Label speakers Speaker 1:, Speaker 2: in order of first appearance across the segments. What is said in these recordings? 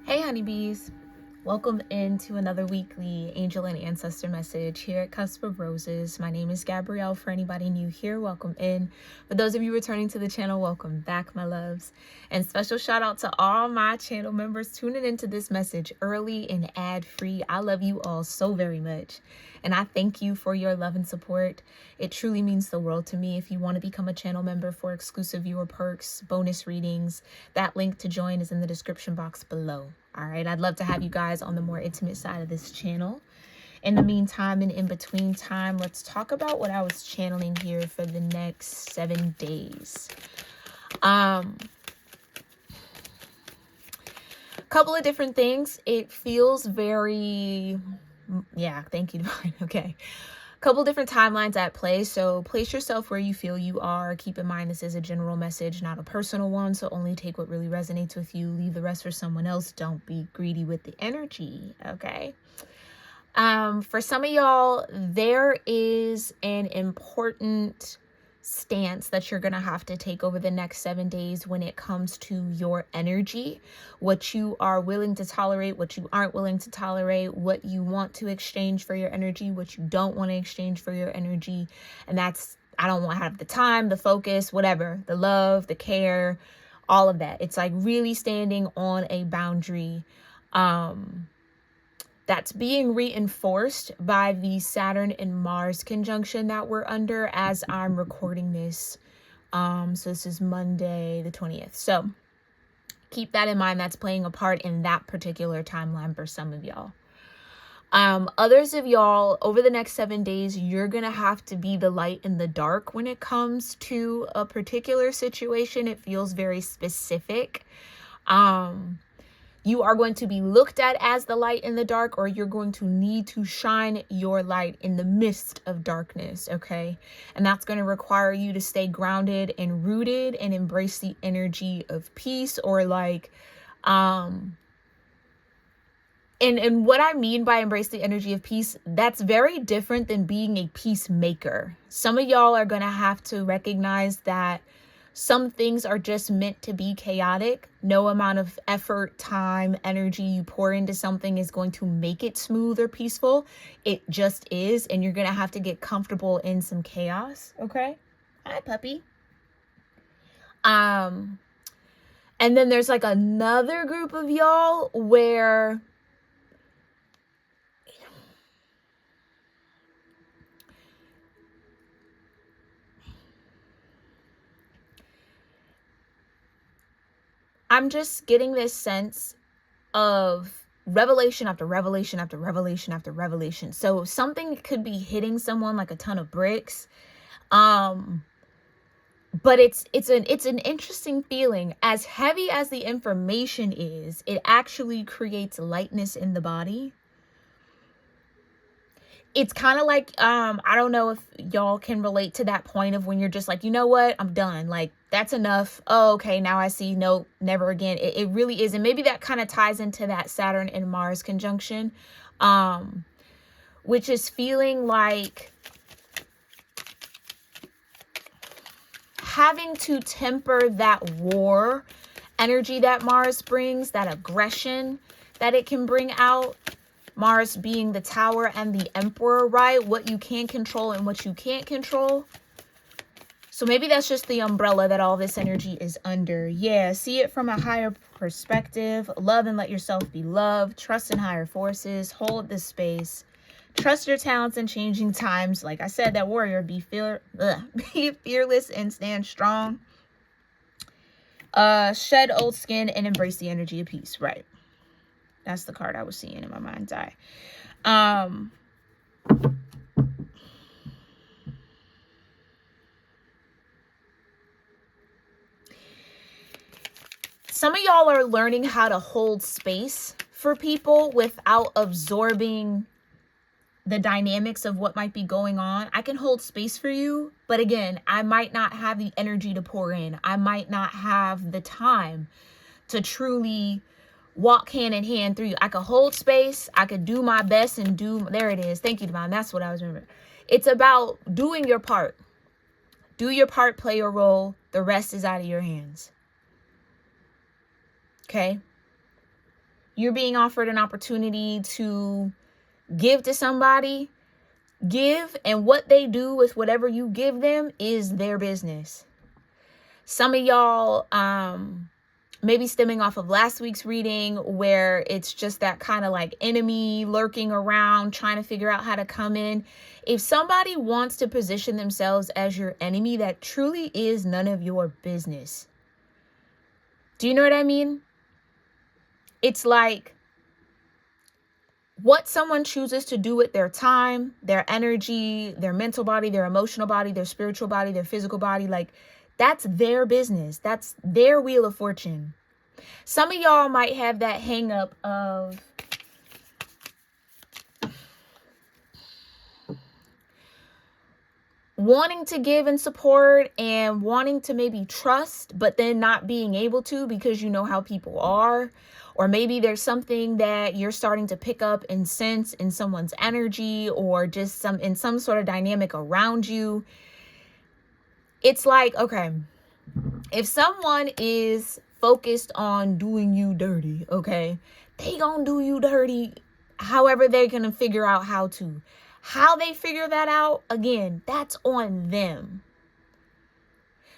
Speaker 1: Hey honeybees, welcome into another weekly angel and ancestor message here at Cusp of Roses. My name is Gabrielle. For anybody new here, welcome in. For those of you returning to the channel, welcome back, my loves. And special shout out to all my channel members tuning into this message early and ad-free. I love you all so very much. And I thank you for your love and support. It truly means the world to me. If you want to become a channel member for exclusive viewer perks, bonus readings, that link to join is in the description box below. All right, I'd love to have you guys on the more intimate side of this channel. In the meantime and in between time, let's talk about what I was channeling here for the next 7 days. Couple of different things. It feels very, yeah, thank you, Divine. Okay. Couple different timelines at play. So place yourself where you feel you are. Keep in mind this is a general message, not a personal one. So only take what really resonates with you. Leave the rest for someone else. Don't be greedy with the energy. Okay. For some of y'all, there is an important stance that you're gonna have to take over the next 7 days when it comes to your energy, what you are willing to tolerate, what you aren't willing to tolerate, what you want to exchange for your energy, what you don't want to exchange for your energy. And that's, I don't want to have the time, the focus, whatever, the love, the care, all of that. It's like really standing on a boundary that's being reinforced by the Saturn and Mars conjunction that we're under as I'm recording this. So this is Monday the 20th. So keep that in mind. That's playing a part in that particular timeline for some of y'all. Others of y'all, over the next 7 days, you're going to have to be the light in the dark when it comes to a particular situation. It feels very specific. You are going to be looked at as the light in the dark, or you're going to need to shine your light in the midst of darkness, okay? And that's going to require you to stay grounded and rooted and embrace the energy of peace, or like, and what I mean by embrace the energy of peace, that's very different than being a peacemaker. Some of y'all are going to have to recognize that some things are just meant to be chaotic. No amount of effort, time, energy you pour into something is going to make it smooth or peaceful. It just is. And you're going to have to get comfortable in some chaos. Okay. Hi, puppy. And then there's like another group of y'all where I'm just getting this sense of revelation after revelation after revelation after revelation. So something could be hitting someone like a ton of bricks. But it's an interesting feeling. As heavy as the information is, it actually creates lightness in the body. It's kind of like, I don't know if y'all can relate to that point of when you're just like, you know what, I'm done. Like, that's enough. Oh, okay, now I see. No, never again. It really is. And maybe that kind of ties into that Saturn and Mars conjunction, which is feeling like having to temper that war energy that Mars brings, that aggression that it can bring out. Mars being the Tower and the Emperor, right? What you can control and what you can't control. So maybe that's just the umbrella that all this energy is under. Yeah, see it from a higher perspective. Love and let yourself be loved. Trust in higher forces. Hold this space. Trust your talents in changing times. Like I said, that warrior, be fearless and stand strong. Shed old skin and embrace the energy of peace. Right. That's the card I was seeing in my mind's eye. Some of y'all are learning how to hold space for people without absorbing the dynamics of what might be going on. I can hold space for you, but again, I might not have the energy to pour in. I might not have the time to truly walk hand in hand through you. I could hold space. I could do my best and there it is. Thank you, Divine. That's what I was remembering. It's about doing your part. Do your part, play your role. The rest is out of your hands. Okay? you're being offered an opportunity to give to somebody, give, and what they do with whatever you give them is their business. Some of y'all, maybe stemming off of last week's reading, where it's just that kind of like enemy lurking around, trying to figure out how to come in. If somebody wants to position themselves as your enemy, that truly is none of your business. Do you know what I mean? It's like what someone chooses to do with their time, their energy, their mental body, their emotional body, their spiritual body, their physical body, like that's their business. That's their wheel of fortune. Some of y'all might have that hang up of wanting to give and support and wanting to maybe trust, but then not being able to because you know how people are. Or maybe there's something that you're starting to pick up and sense in someone's energy, or just in some sort of dynamic around you. It's like, okay, if someone is focused on doing you dirty, okay, they gonna do you dirty however they're gonna figure out how to. How they figure that out, again, that's on them.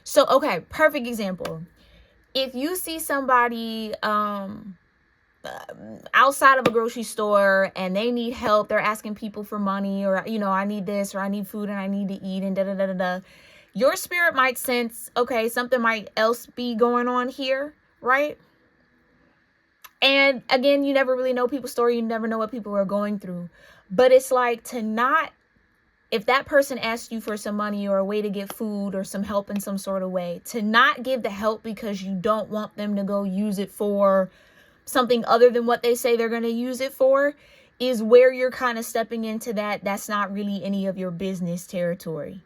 Speaker 1: So, okay, perfect example. If you see somebody outside of a grocery store and they need help, they're asking people for money, or, you know, I need this, or I need food and I need to eat, and da-da-da-da-da. Your spirit might sense, okay, something might else be going on here, right? And again, you never really know people's story. You never know what people are going through. But it's like to not, if that person asks you for some money or a way to get food or some help in some sort of way, to not give the help because you don't want them to go use it for something other than what they say they're going to use it for, is where you're kind of stepping into that's not really any of your business territory.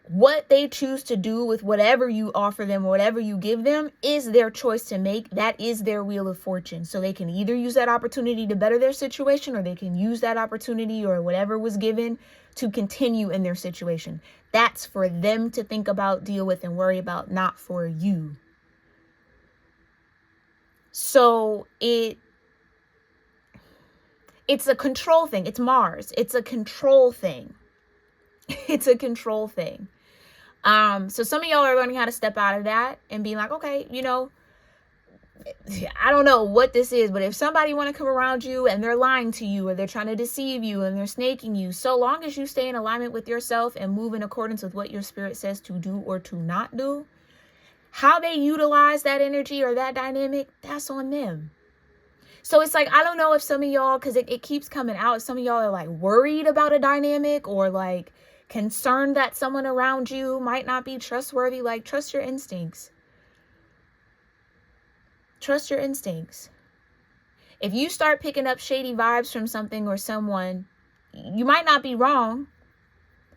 Speaker 1: What they choose to do with whatever you offer them or whatever you give them is their choice to make. That is their wheel of fortune. So they can either use that opportunity to better their situation, or they can use that opportunity or whatever was given to continue in their situation. That's for them to think about, deal with, and worry about, not for you. So it's a control thing. It's Mars. It's a control thing. It's a control thing. So some of y'all are learning how to step out of that and be like, okay, you know, I don't know what this is, but if somebody want to come around you and they're lying to you, or they're trying to deceive you and they're snaking you, so long as you stay in alignment with yourself and move in accordance with what your spirit says to do or to not do, how they utilize that energy or that dynamic, that's on them. So it's like, I don't know if some of y'all, because it keeps coming out, some of y'all are like worried about a dynamic, or like concerned that someone around you might not be trustworthy. Like, trust your instincts. Trust your instincts. If you start picking up shady vibes from something or someone, you might not be wrong,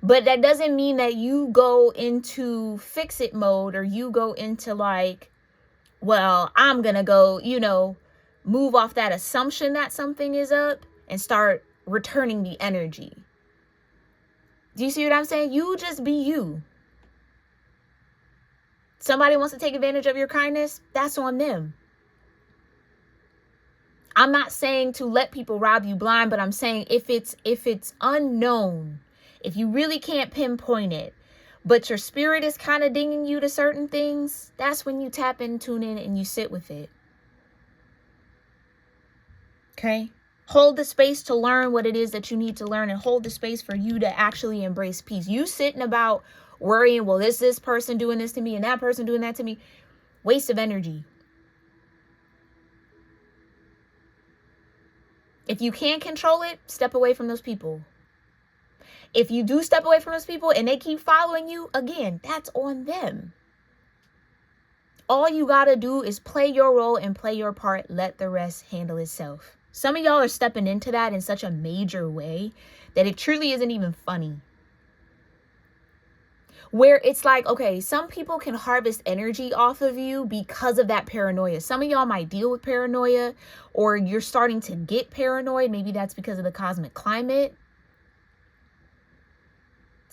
Speaker 1: but that doesn't mean that you go into fix it mode, or you go into like, well, I'm going to go, you know, move off that assumption that something is up and start returning the energy. Do you see what I'm saying? You just be you. Somebody wants to take advantage of your kindness, that's on them. I'm not saying to let people rob you blind, but I'm saying if it's unknown, if you really can't pinpoint it, but your spirit is kind of dinging you to certain things, that's when you tap in, tune in, and you sit with it. Okay? Hold the space to learn what it is that you need to learn, and hold the space for you to actually embrace peace. You sitting about worrying, well, is this person doing this to me and that person doing that to me? Waste of energy. If you can't control it, step away from those people. If you do step away from those people and they keep following you, again, that's on them. All you got to do is play your role and play your part. Let the rest handle itself. Some of y'all are stepping into that in such a major way that it truly isn't even funny. Where it's like, okay, some people can harvest energy off of you because of that paranoia. Some of y'all might deal with paranoia, or you're starting to get paranoid. Maybe that's because of the cosmic climate.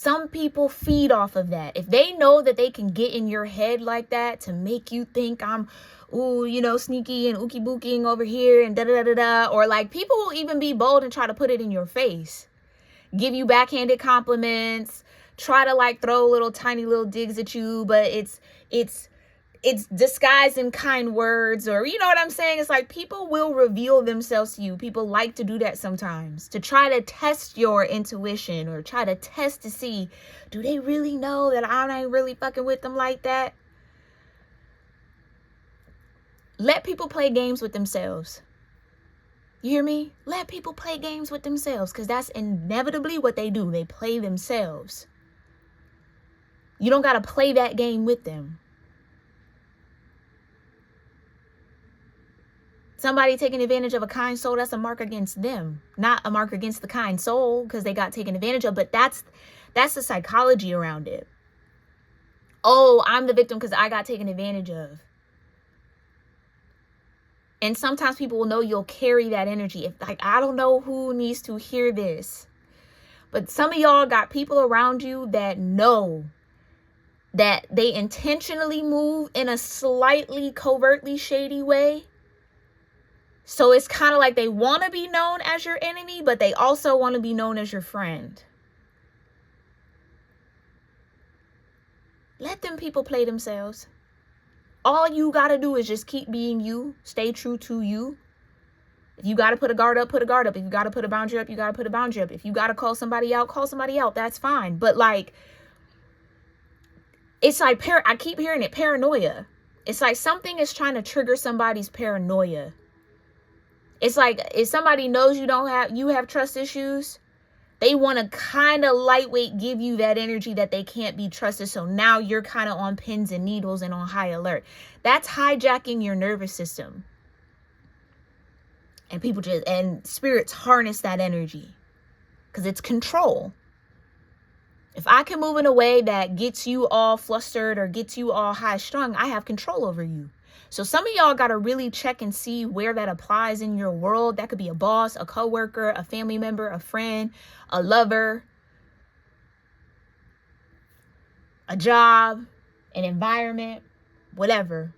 Speaker 1: Some people feed off of that. If they know that they can get in your head like that to make you think I'm, ooh, you know, sneaky and ookie booking over here and da da da da, or like people will even be bold and try to put it in your face, give you backhanded compliments, try to like throw little tiny little digs at you, but it's disguised in kind words, or you know what I'm saying? It's like people will reveal themselves to you. People like to do that sometimes to try to test your intuition or try to test to see, do they really know that I ain't really fucking with them like that? Let people play games with themselves. You hear me? Let people play games with themselves, because that's inevitably what they do. They play themselves. You don't got to play that game with them. Somebody taking advantage of a kind soul, that's a mark against them, not a mark against the kind soul because they got taken advantage of. But that's the psychology around it. Oh, I'm the victim because I got taken advantage of. And sometimes people will know you'll carry that energy. If like, I don't know who needs to hear this, but some of y'all got people around you that know that they intentionally move in a slightly covertly shady way. So it's kind of like they want to be known as your enemy, but they also want to be known as your friend. Let them people play themselves. All you got to do is just keep being you. Stay true to you. If you got to put a guard up, put a guard up. If you got to put a boundary up, you got to put a boundary up. If you got to call somebody out, call somebody out. That's fine. But like, it's like, I keep hearing it, paranoia. It's like something is trying to trigger somebody's paranoia. It's like if somebody knows you have trust issues, they want to kind of lightweight give you that energy that they can't be trusted. So now you're kind of on pins and needles and on high alert. That's hijacking your nervous system. And spirits harness that energy because it's control. If I can move in a way that gets you all flustered or gets you all high strung, I have control over you. So some of y'all got to really check and see where that applies in your world. That could be a boss, a coworker, a family member, a friend, a lover, a job, an environment, whatever.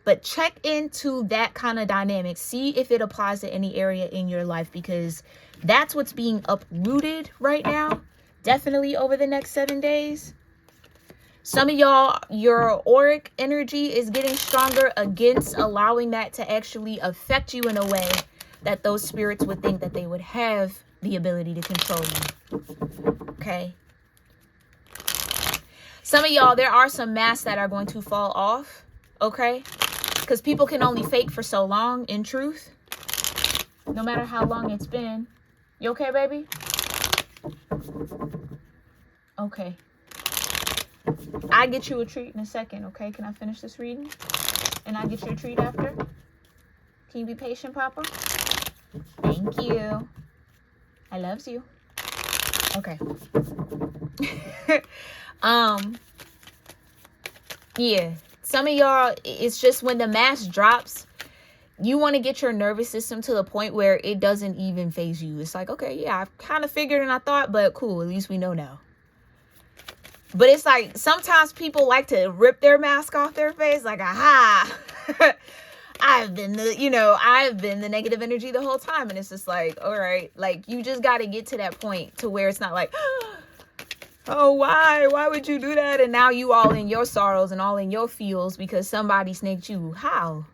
Speaker 1: But check into that kind of dynamic. See if it applies to any area in your life, because that's what's being uprooted right now. Definitely over the next 7 days. Some of y'all, your auric energy is getting stronger against allowing that to actually affect you in a way that those spirits would think that they would have the ability to control you. Okay. Some of y'all, there are some masks that are going to fall off. Okay. Because people can only fake for so long, in truth. No matter how long it's been. You okay, baby? Okay. I get you a treat in a second, okay? Can I finish this reading? And I get you a treat after? Can you be patient, Papa? Thank you. I loves you. Okay. Yeah. Some of y'all, it's just when the mask drops, you want to get your nervous system to the point where it doesn't even faze you. It's like, okay, yeah, I kind of figured and I thought, but cool, at least we know now. But it's like sometimes people like to rip their mask off their face, like, aha, I've been the negative energy the whole time. And it's just like, all right, like you just got to get to that point to where it's not like, oh, why would you do that? And now you all in your sorrows and all in your feels because somebody snaked you. How?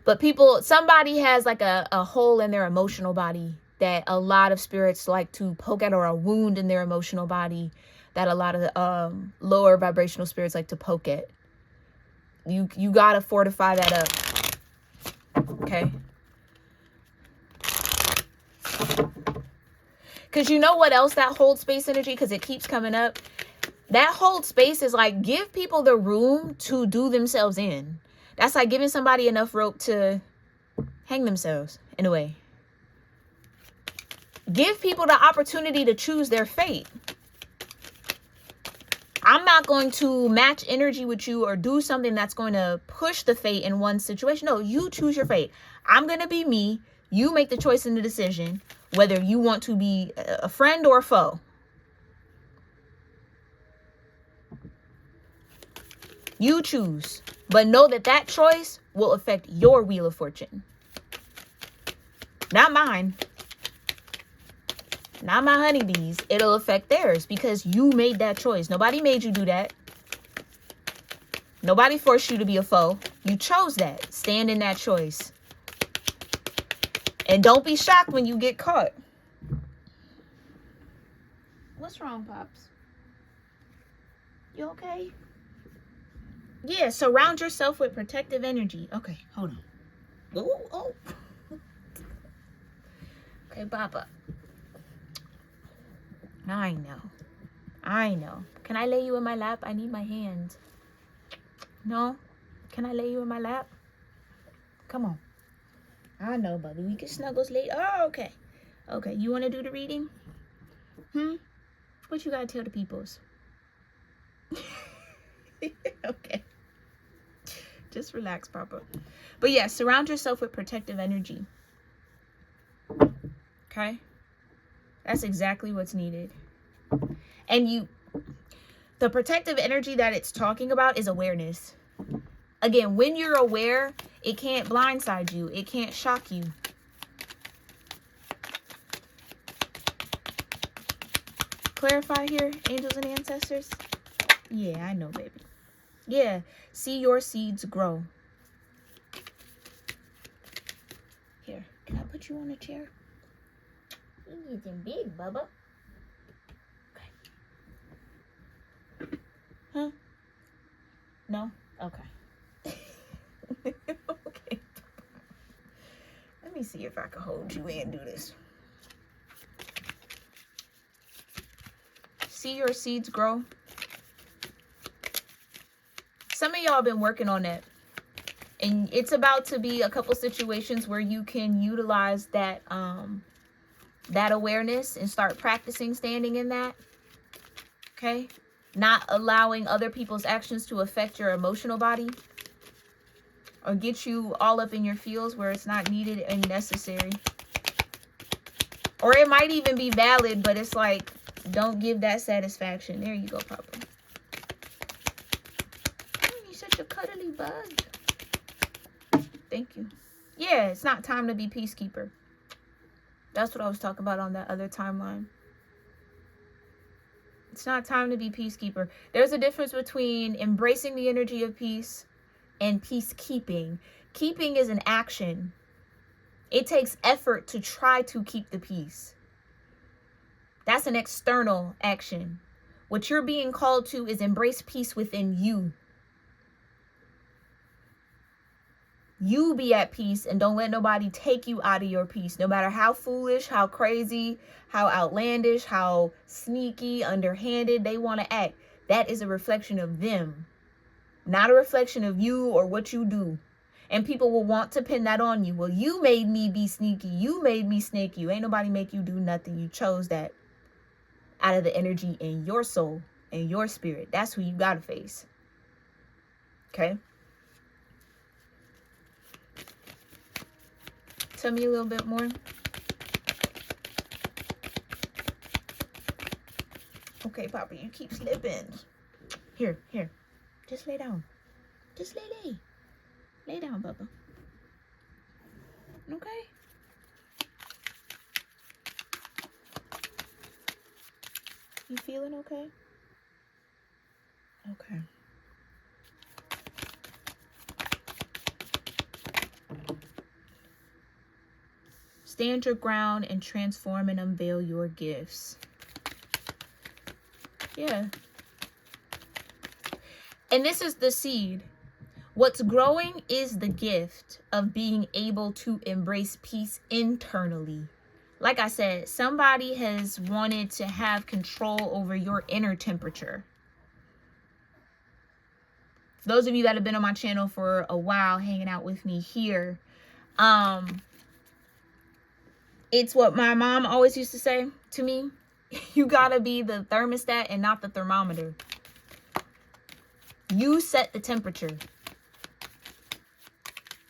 Speaker 1: But somebody has like a hole in their emotional body that a lot of spirits like to poke at, or a wound in their emotional body that a lot of lower vibrational spirits like to poke at. You got to fortify that up. Okay. Because you know what else that hold space energy, because it keeps coming up. That hold space is like, give people the room to do themselves in. That's like giving somebody enough rope to hang themselves in a way. Give people the opportunity to choose their fate. I'm not going to match energy with you or do something that's going to push the fate in one situation. No, you choose your fate. I'm going to be me. You make the choice and the decision. whether you want to be a friend or a foe. You choose, but know that that choice will affect your wheel of fortune. Not mine. Not my honeybees. It'll affect theirs because you made that choice. Nobody made you do that. Nobody forced you to be a foe. You chose that. Stand in that choice. And don't be shocked when you get caught. What's wrong, Pops? You okay? Yeah, surround yourself with protective energy. Okay, hold on. Oh. Okay, Papa. I know. Can I lay you in my lap? I need my hands. No? Can I lay you in my lap? Come on. I know, buddy. We can snuggle later. Oh, okay. Okay, you want to do the reading? What you got to tell the peoples? Okay. Just relax, Papa. But yeah, surround yourself with protective energy. Okay? That's exactly what's needed. And the protective energy that it's talking about is awareness. Again, when you're aware, it can't blindside you. It can't shock you. Clarify here, angels and ancestors. Yeah, I know, baby. Yeah, see your seeds grow. Here, can I put you on a chair? You're getting big, Bubba. Okay. Huh? No? Okay. Okay. Let me see if I can hold you and do this. See your seeds grow. Some of y'all been working on that. And it's about to be a couple situations where you can utilize that that awareness and start practicing standing in that. Okay? Not allowing other people's actions to affect your emotional body or get you all up in your feels where it's not needed and necessary. Or it might even be valid, but it's like, don't give that satisfaction. There you go, Papa. You're such a cuddly bug. Thank you. Yeah, it's not time to be peacekeeper. That's what I was talking about on that other timeline. It's not time to be peacekeeper. There's a difference between embracing the energy of peace and peacekeeping. Keeping is an action. It takes effort to try to keep the peace. That's an external action. What you're being called to is embrace peace within you. You be at peace and don't let nobody take you out of your peace. No matter how foolish, how crazy, how outlandish, how sneaky, underhanded they want to act. That is a reflection of them. Not a reflection of you or what you do. And people will want to pin that on you. Well, you made me be sneaky. You made me snake you. Ain't nobody make you do nothing. You chose that out of the energy in your soul and your spirit. That's who you got to face. Okay? Tell me a little bit more. Okay, Papa, you keep slipping. Here. Just lay down. Just lay. Lay down, Bubba. Okay? You feeling okay? Okay. Stand your ground and transform and unveil your gifts. Yeah. And this is the seed. What's growing is the gift of being able to embrace peace internally. Like I said, somebody has wanted to have control over your inner temperature. For those of you that have been on my channel for a while, hanging out with me here, it's what my mom always used to say to me. You gotta be the thermostat and not the thermometer. You set the temperature,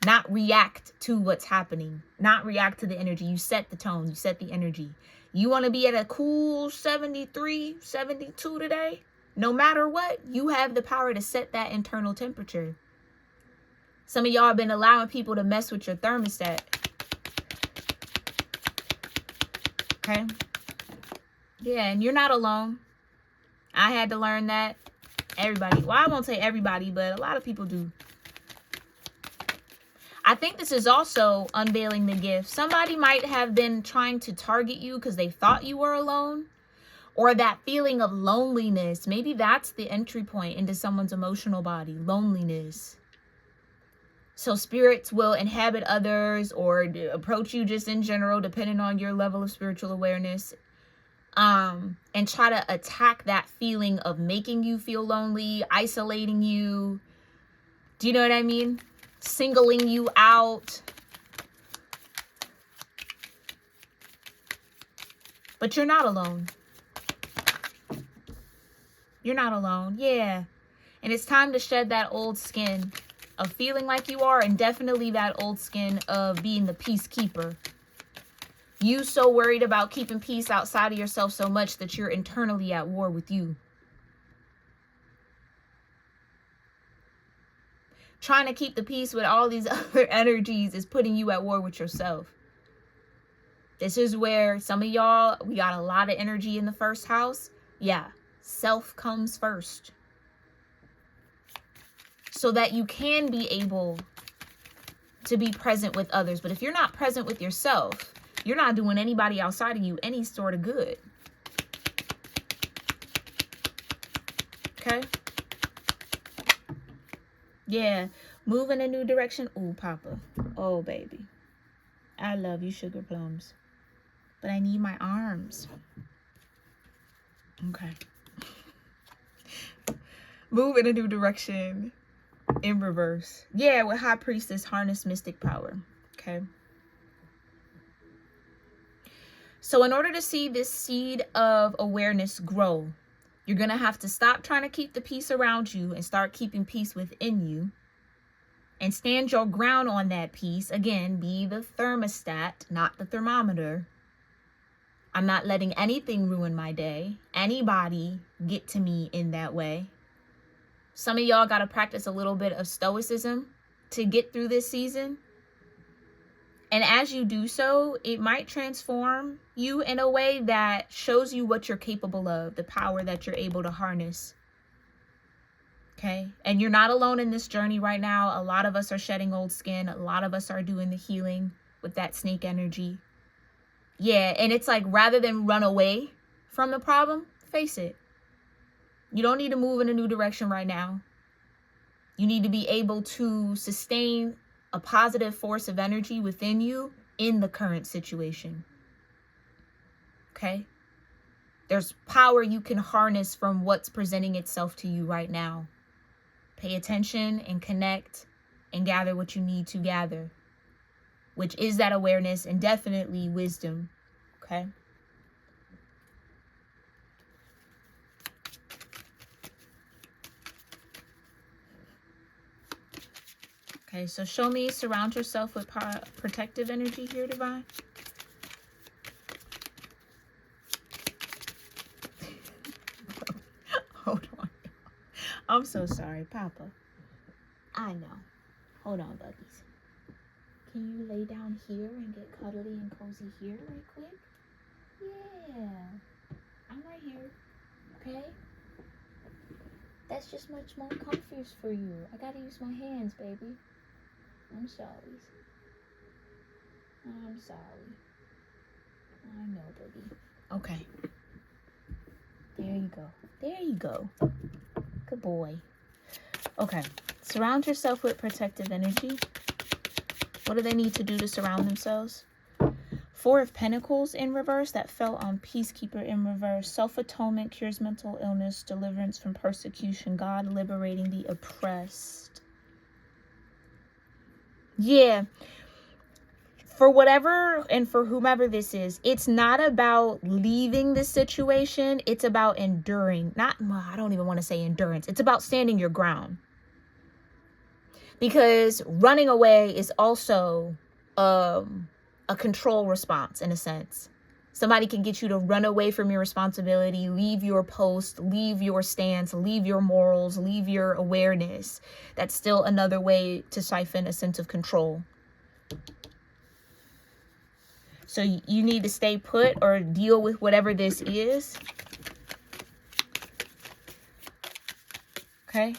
Speaker 1: not react to what's happening, not react to the energy. You set the tone, you set the energy. You want to be at a cool 73, 72 today? No matter what, you have the power to set that internal temperature. Some of y'all have been allowing people to mess with your thermostat. Okay? Yeah, and you're not alone. I had to learn that. Everybody, well, I won't say everybody, but a lot of people do. I think this is also unveiling the gift. Somebody might have been trying to target you because they thought you were alone, or that feeling of loneliness. Maybe that's the entry point into someone's emotional body, loneliness. So spirits will inhabit others or approach you just in general, depending on your level of spiritual awareness, and try to attack that feeling of making you feel lonely, isolating you. Do you know what I mean? Singling you out. But you're not alone. You're not alone. Yeah. And it's time to shed that old skin of feeling like you are, and definitely that old skin of being the peacekeeper. You so worried about keeping peace outside of yourself so much that you're internally at war with you. Trying to keep the peace with all these other energies is putting you at war with yourself. This is where some of y'all, we got a lot of energy in the first house. Yeah, self comes first. So that you can be able to be present with others. But if you're not present with yourself, you're not doing anybody outside of you any sort of good. Okay? Yeah, move in a new direction. Ooh, Papa. Oh, baby. I love you, sugar plums. But I need my arms. Okay. Move in a new direction in reverse. Yeah, with High Priestess, harness mystic power. Okay. So in order to see this seed of awareness grow, you're going to have to stop trying to keep the peace around you and start keeping peace within you. And stand your ground on that peace. Again, be the thermostat, not the thermometer. I'm not letting anything ruin my day. Anybody get to me in that way. Some of y'all got to practice a little bit of stoicism to get through this season. And as you do so, it might transform you in a way that shows you what you're capable of, the power that you're able to harness. Okay? And you're not alone in this journey right now. A lot of us are shedding old skin. A lot of us are doing the healing with that snake energy. Yeah, and it's like, rather than run away from the problem, face it. You don't need to move in a new direction right now. You need to be able to sustain a positive force of energy within you in the current situation. Okay? There's power you can harness from what's presenting itself to you right now. Pay attention and connect and gather what you need to gather, which is that awareness and definitely wisdom. Okay? Okay, so show me, surround yourself with protective energy here, Divine. Hold on. I'm so sorry, Papa. I know. Hold on, buddies. Can you lay down here and get cuddly and cozy here right quick? Yeah. I'm right here. Okay? That's just much more comfy for you. I gotta use my hands, baby. I'm sorry. I'm sorry. I know, baby. Okay. There you go. There you go. Good boy. Okay. Surround yourself with protective energy. What do they need to do to surround themselves? 4 of Pentacles in reverse. That fell on Peacekeeper in reverse. Self-atonement cures mental illness. Deliverance from persecution. God liberating the oppressed. Yeah. For whatever and for whomever this is, it's not about leaving the situation. It's about enduring. I don't even want to say endurance. It's about standing your ground. Because running away is also a control response in a sense. Somebody can get you to run away from your responsibility, leave your post, leave your stance, leave your morals, leave your awareness. That's still another way to siphon a sense of control. So you need to stay put or deal with whatever this is. Okay.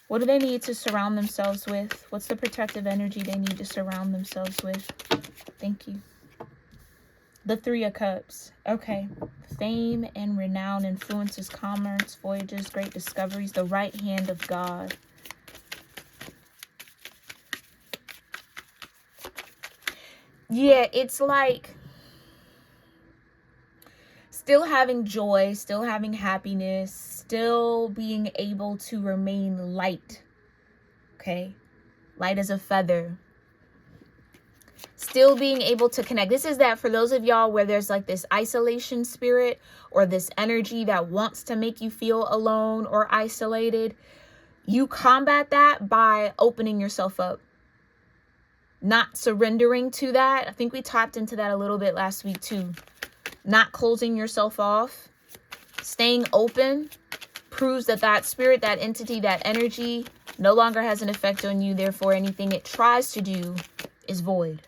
Speaker 1: What do they need to surround themselves with? What's the protective energy they need to surround themselves with? Thank you. The Three of Cups. Okay. Fame and renown, influences, commerce, voyages, great discoveries, the right hand of God. Yeah, it's like still having joy, still having happiness, still being able to remain light. Okay? Light as a feather. Still being able to connect. This is that for those of y'all where there's like this isolation spirit or this energy that wants to make you feel alone or isolated. You combat that by opening yourself up. Not surrendering to that. I think we tapped into that a little bit last week too. Not closing yourself off. Staying open proves that that spirit, that entity, that energy no longer has an effect on you. Therefore, anything it tries to do is void.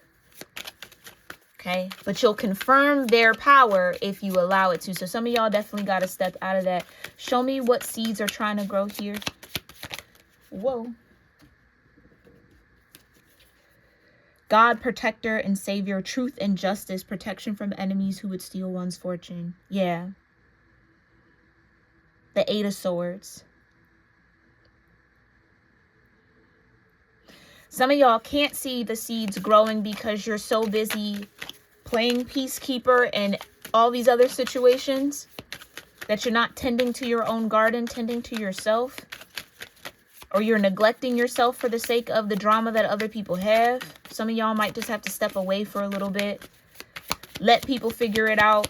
Speaker 1: Okay? But you'll confirm their power if you allow it to. So some of y'all definitely got to step out of that. Show me what seeds are trying to grow here. Whoa. God, protector and savior, truth and justice, protection from enemies who would steal one's fortune. Yeah. The Eight of Swords. Some of y'all can't see the seeds growing because you're so busy playing peacekeeper and all these other situations that you're not tending to your own garden, tending to yourself. Or you're neglecting yourself for the sake of the drama that other people have. Some of y'all might just have to step away for a little bit. Let people figure it out.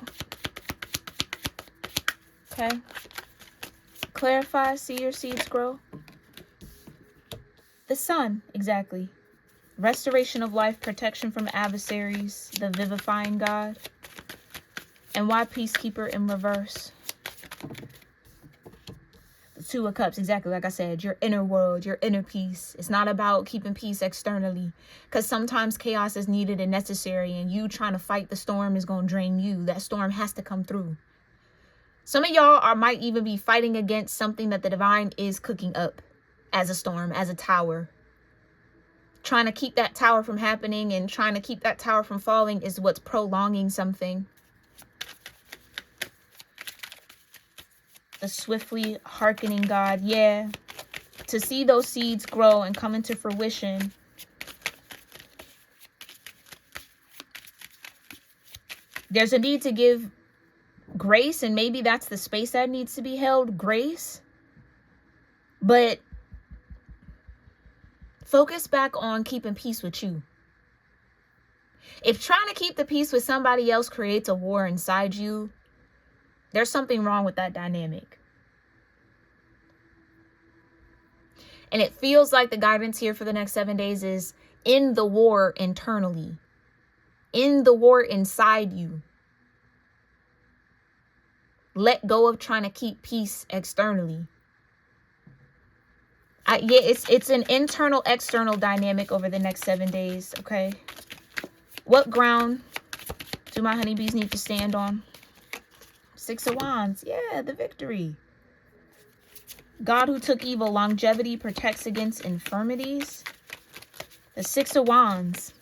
Speaker 1: Okay. Clarify, see your seeds grow. The sun, exactly. Restoration of life, protection from adversaries, the vivifying God. And why peacekeeper in reverse? The Two of Cups, exactly like I said, your inner world, your inner peace. It's not about keeping peace externally, because sometimes chaos is needed and necessary, and you trying to fight the storm is going to drain you. That storm has to come through. Some of y'all might even be fighting against something that the divine is cooking up as a storm, as a tower. Trying to keep that tower from happening and trying to keep that tower from falling is what's prolonging something. The swiftly hearkening God. Yeah. To see those seeds grow and come into fruition. There's a need to give grace, and maybe that's the space that needs to be held. Grace. But focus back on keeping peace with you. If trying to keep the peace with somebody else creates a war inside you, there's something wrong with that dynamic. And it feels like the guidance here for the next 7 days is in the war internally. In the war inside you. Let go of trying to keep peace externally. Yeah, it's an internal, external dynamic over the next 7 days, okay? What ground do my honeybees need to stand on? Six of Wands. Yeah, the victory. God who took evil, longevity, protects against infirmities. The Six of Wands.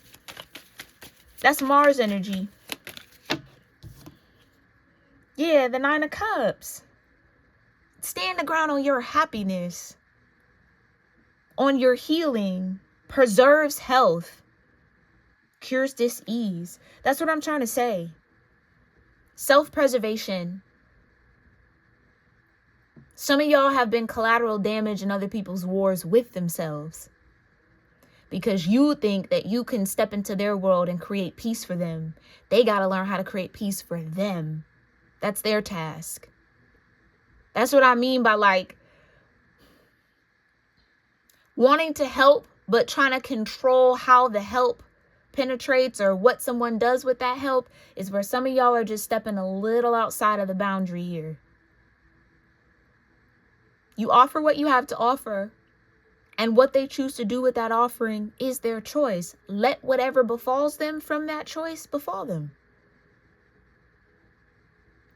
Speaker 1: That's Mars energy. Yeah, the Nine of Cups. Stand the ground on your happiness. On your healing. Preserves health. Cures dis-ease. That's what I'm trying to say. Self-preservation. Some of y'all have been collateral damage in other people's wars with themselves. Because you think that you can step into their world and create peace for them. They got to learn how to create peace for them. That's their task. That's what I mean by like wanting to help, but trying to control how the help penetrates or what someone does with that help is where some of y'all are just stepping a little outside of the boundary here. You offer what you have to offer, and what they choose to do with that offering is their choice. Let whatever befalls them from that choice befall them.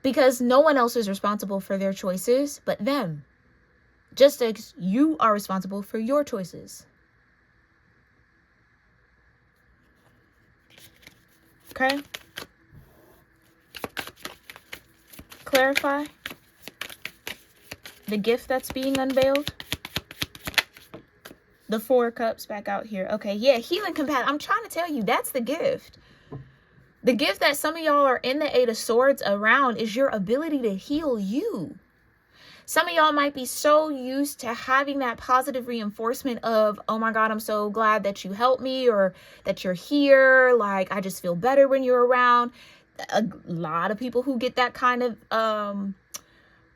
Speaker 1: Because no one else is responsible for their choices but them. Just as you are responsible for your choices. Okay? Clarify the gift that's being unveiled. The 4 cups back out here. Okay, yeah, healing compassion. I'm trying to tell you, that's the gift. The gift that some of y'all are in the 8 of Swords around is your ability to heal you. Some of y'all might be so used to having that positive reinforcement of, oh my God, I'm so glad that you helped me, or that you're here. Like, I just feel better when you're around. A lot of people who get that kind of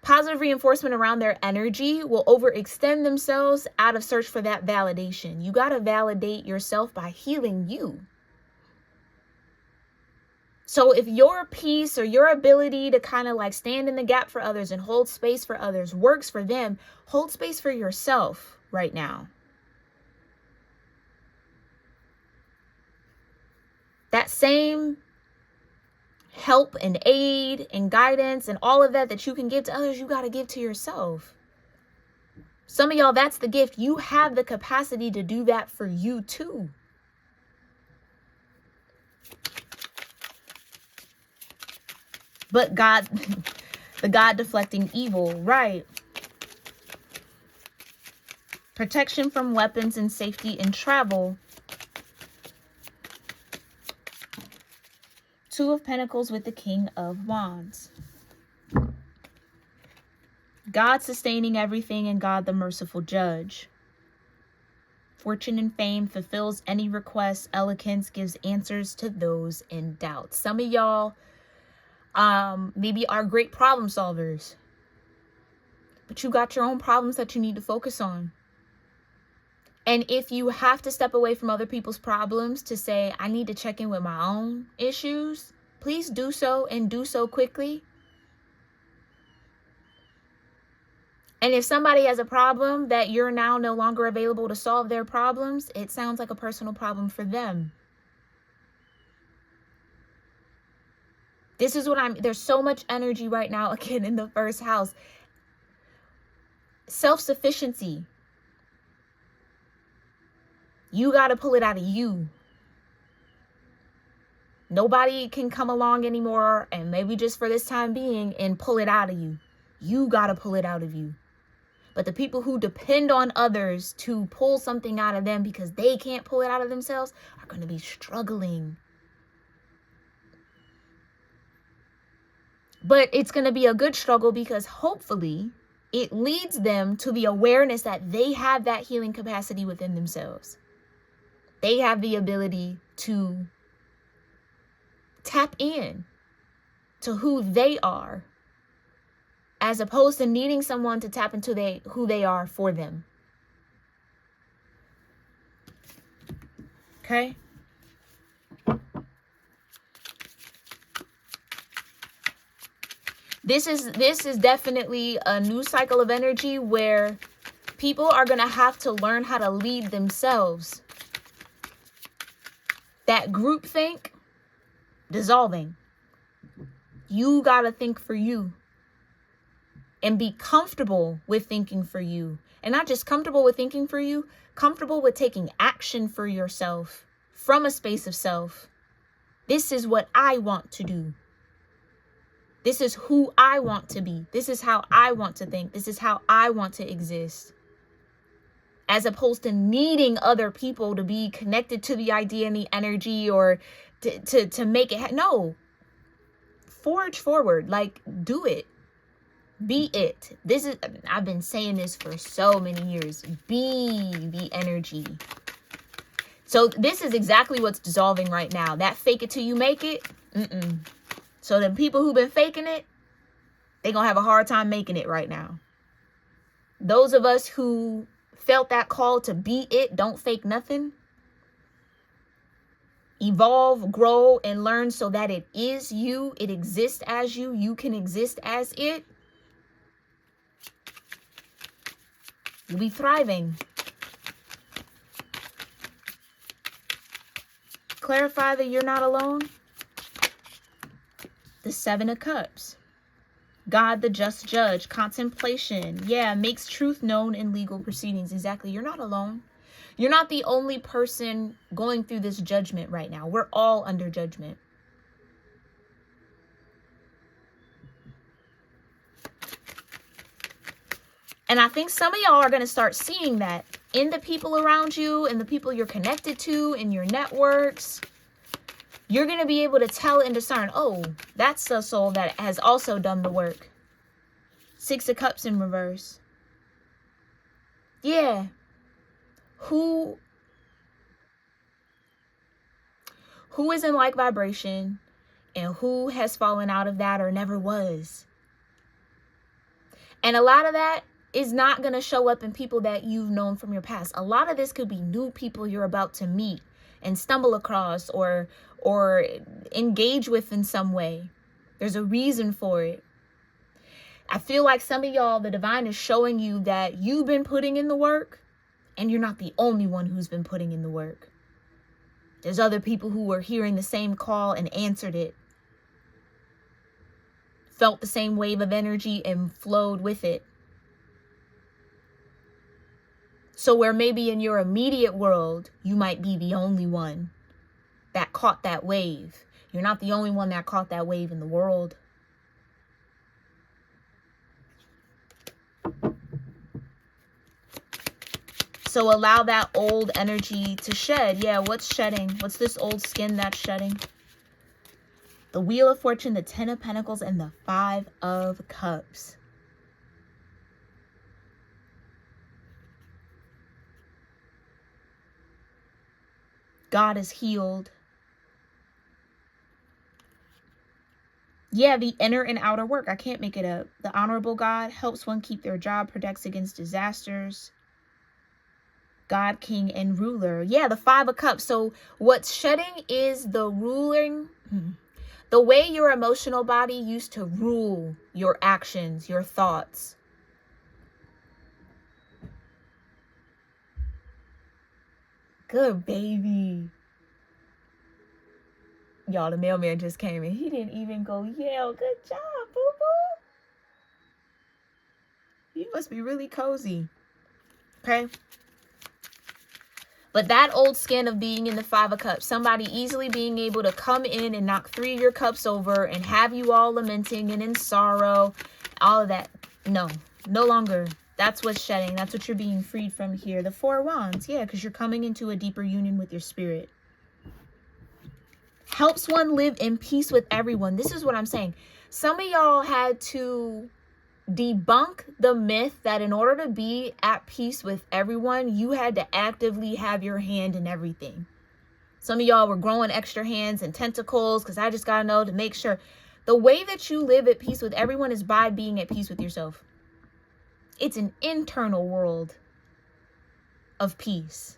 Speaker 1: positive reinforcement around their energy will overextend themselves out of search for that validation. You got to validate yourself by healing you. So if your peace or your ability to kind of like stand in the gap for others and hold space for others works for them, hold space for yourself right now. That same help and aid and guidance and all of that you can give to others, you got to give to yourself. Some of y'all, that's the gift. You have the capacity to do that for you too. But God, the God deflecting evil, right? Protection from weapons and safety in travel. 2 of Pentacles with the King of Wands. God sustaining everything and God the merciful judge. Fortune and fame fulfills any request. Eloquence gives answers to those in doubt. Some of y'all maybe are great problem solvers, but you got your own problems that you need to focus on. And if you have to step away from other people's problems to say, I need to check in with my own issues, please do so, and do so quickly. And if somebody has a problem that you're now no longer available to solve their problems, it sounds like a personal problem for them. This is what there's so much energy right now, again, in the 1st house. Self-sufficiency. You got to pull it out of you. Nobody can come along anymore, and maybe just for this time being, and pull it out of you. You got to pull it out of you. But the people who depend on others to pull something out of them because they can't pull it out of themselves are going to be struggling. But it's going to be a good struggle because hopefully it leads them to the awareness that they have that healing capacity within themselves. They have the ability to tap in to who they are, as opposed to needing someone to tap into who they are for them. Okay? This is definitely a new cycle of energy where people are going to have to learn how to lead themselves. That groupthink, dissolving. You got to think for you. And be comfortable with thinking for you. And not just comfortable with thinking for you, comfortable with taking action for yourself from a space of self. This is what I want to do. This is who I want to be. This is how I want to think. This is how I want to exist. As opposed to needing other people to be connected to the idea and the energy or to make it. No. Forge forward. Like, do it. Be it. I've been saying this for so many years. Be the energy. So this is exactly what's dissolving right now. That fake it till you make it. So the people who've been faking it, they're going to have a hard time making it right now. Those of us who felt that call to be it, don't fake nothing. evolve, grow, and learn so that it is you, it exists as you can exist as it, you'll be thriving. Clarify that you're not alone. The Seven of Cups. God, the just judge. Contemplation. Yeah, makes truth known in legal proceedings. Exactly. You're not alone. You're not the only person going through this judgment right now. We're all under judgment. And I think some of y'all are going to start seeing that in the people around you, in the people you're connected to, in your networks. You're going to be able to tell and discern, oh, that's a soul that has also done the work. Six of Cups in reverse. Yeah. Who is in like vibration and who has fallen out of that or never was. And a lot of that is not going to show up in people that you've known from your past. A lot of this could be new people you're about to meet and stumble across or engage with in some way. There's a reason for it. I feel like some of y'all, the divine is showing you that you've been putting in the work and you're not the only one who's been putting in the work. There's other people who were hearing the same call and answered it. Felt the same wave of energy and flowed with it. So where maybe in your immediate world, you might be the only one that caught that wave. You're not the only one that caught that wave in the world. So allow that old energy to shed. Yeah, what's shedding? What's this old skin that's shedding? The Wheel of Fortune, the Ten of Pentacles, and the Five of Cups. God is healed. Yeah, the inner and outer work. I can't make it up. The honorable God helps one keep their job, protects against disasters. God, King, and Ruler. Yeah, the Five of Cups. So what's shedding is the ruling, the way your emotional body used to rule your actions, your thoughts. Good baby. Y'all, the mailman just came and he didn't even go yell. Good job, boo-boo. You must be really cozy. Okay? But that old skin of being in the Five of Cups, somebody easily being able to come in and knock 3 of your cups over and have you all lamenting and in sorrow, all of that. No longer. That's what's shedding. That's what you're being freed from here. The Four of Wands. Yeah, because you're coming into a deeper union with your spirit. Helps one live in peace with everyone. This is what I'm saying. Some of y'all had to debunk the myth that in order to be at peace with everyone, you had to actively have your hand in everything. Some of y'all were growing extra hands and tentacles because I just got to know to make sure. The way that you live at peace with everyone is by being at peace with yourself. It's an internal world of peace.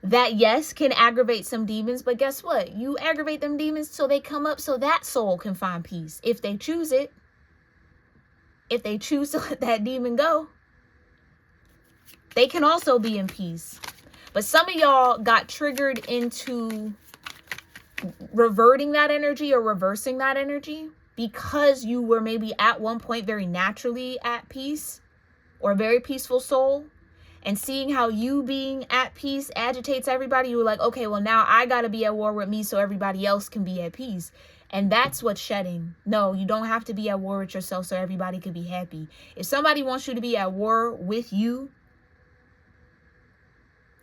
Speaker 1: That, yes, can aggravate some demons, but guess what? You aggravate them demons so they come up so that soul can find peace. If they choose it. If they choose to let that demon go, they can also be in peace. But some of y'all got triggered into reverting that energy or reversing that energy because you were maybe at one point very naturally at peace or a very peaceful soul. And seeing how you being at peace agitates everybody, you were like, okay, well, now I got to be at war with me so everybody else can be at peace. And that's what's shedding. No, you don't have to be at war with yourself so everybody can be happy. If somebody wants you to be at war with you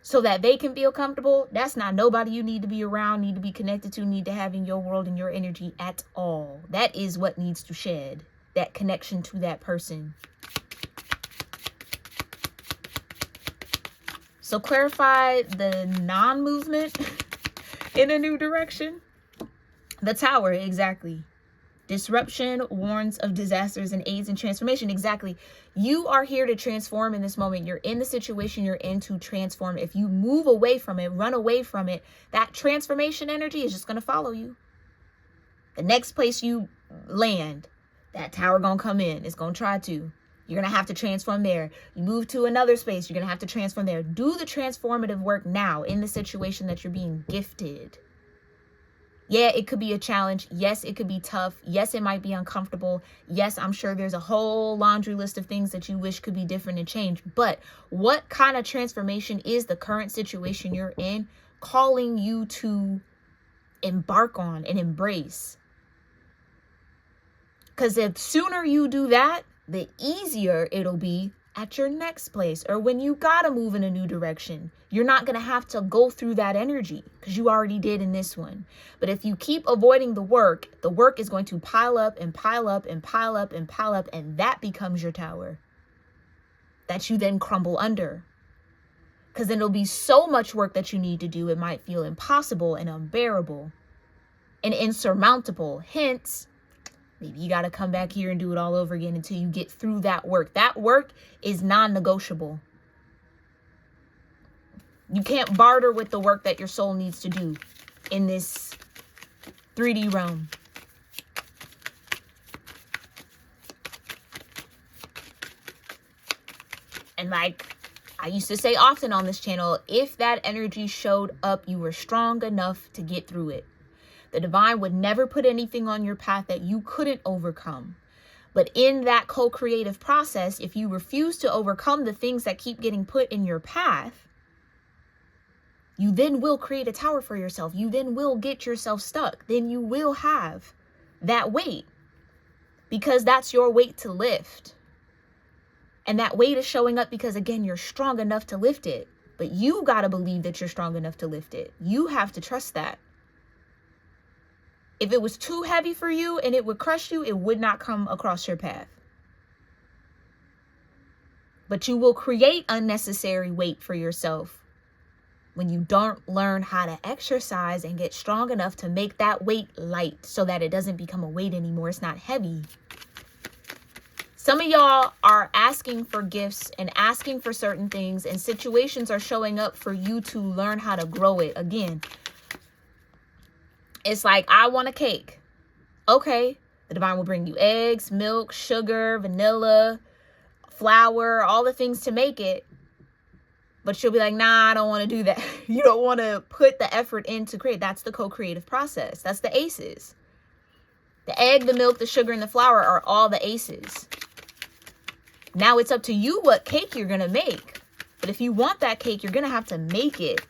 Speaker 1: so that they can feel comfortable, that's not nobody you need to be around, need to be connected to, need to have in your world and your energy at all. That is what needs to shed, that connection to that person. So clarify the non-movement in a new direction. The Tower, exactly. Disruption warns of disasters and aids in transformation. Exactly. You are here to transform in this moment. You're in the situation you're in to transform. If you move away from it, run away from it, that transformation energy is just going to follow you. The next place you land, that tower going to come in. It's going to try to. You're going to have to transform there. You move to another space. You're going to have to transform there. Do the transformative work now in the situation that you're being gifted. Yeah, it could be a challenge. Yes, it could be tough. Yes, it might be uncomfortable. Yes, I'm sure there's a whole laundry list of things that you wish could be different and change. But what kind of transformation is the current situation you're in calling you to embark on and embrace? Because the sooner you do that, the easier it'll be at your next place or when you gotta move in a new direction. You're not gonna have to go through that energy because you already did in this one. But if you keep avoiding the work is going to pile up and pile up and pile up and pile up, and that becomes your tower that you then crumble under. Because then it'll be so much work that you need to do, it might feel impossible and unbearable and insurmountable. Hence, maybe you got to come back here and do it all over again until you get through that work. That work is non-negotiable. You can't barter with the work that your soul needs to do in this 3D realm. And like I used to say often on this channel, if that energy showed up, you were strong enough to get through it. The divine would never put anything on your path that you couldn't overcome. But in that co-creative process, if you refuse to overcome the things that keep getting put in your path, you then will create a tower for yourself. You then will get yourself stuck. Then you will have that weight because that's your weight to lift. And that weight is showing up because, again, you're strong enough to lift it. But you got to believe that you're strong enough to lift it. You have to trust that. If it was too heavy for you and it would crush you, it would not come across your path. But you will create unnecessary weight for yourself when you don't learn how to exercise and get strong enough to make that weight light so that it doesn't become a weight anymore. It's not heavy. Some of y'all are asking for gifts and asking for certain things, and situations are showing up for you to learn how to grow it. Again, it's like, I want a cake. Okay, the divine will bring you eggs, milk, sugar, vanilla, flour, all the things to make it. But you'll be like, nah, I don't want to do that. You don't want to put the effort in to create. That's the co-creative process. That's the aces. The egg, the milk, the sugar, and the flour are all the aces. Now it's up to you what cake you're going to make. But if you want that cake, you're going to have to make it.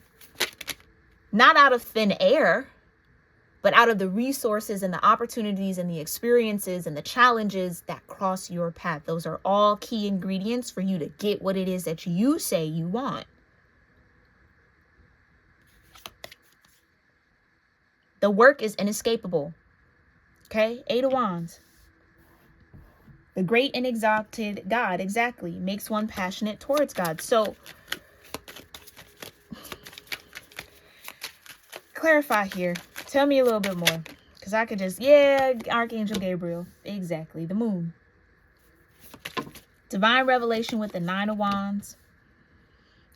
Speaker 1: Not out of thin air, but out of the resources and the opportunities and the experiences and the challenges that cross your path. Those are all key ingredients for you to get what it is that you say you want. The work is inescapable. Okay? 8 of Wands. The great and exalted God, exactly, makes one passionate towards God. So, clarify here. Tell me a little bit more. Because I could just, Archangel Gabriel. Exactly. The moon. Divine revelation with the 9 of Wands.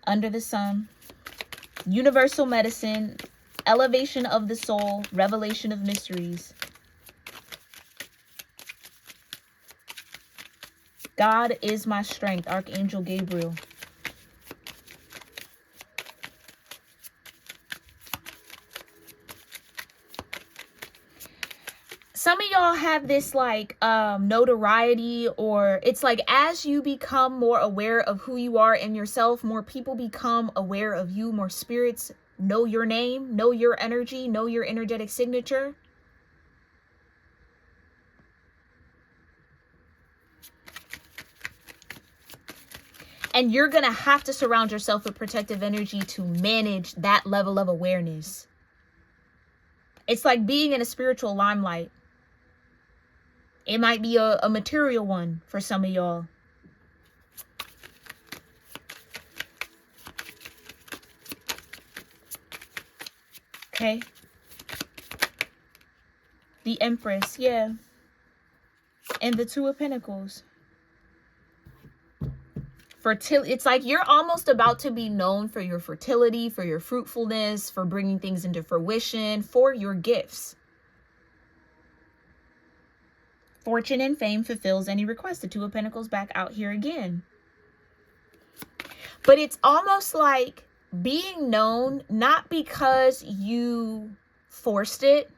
Speaker 1: Under the sun. Universal medicine. Elevation of the soul. Revelation of mysteries. God is my strength. Archangel Gabriel. Some of y'all have this like notoriety, or it's like as you become more aware of who you are and yourself, more people become aware of you, more spirits know your name, know your energy, know your energetic signature. And you're going to have to surround yourself with protective energy to manage that level of awareness. It's like being in a spiritual limelight. It might be a material one for some of y'all. Okay. The Empress, yeah. And the Two of Pentacles. Fertility. It's like you're almost about to be known for your fertility, for your fruitfulness, for bringing things into fruition, for your gifts. Fortune and fame fulfills any request. The Two of Pentacles back out here again. But it's almost like being known, not because you forced it,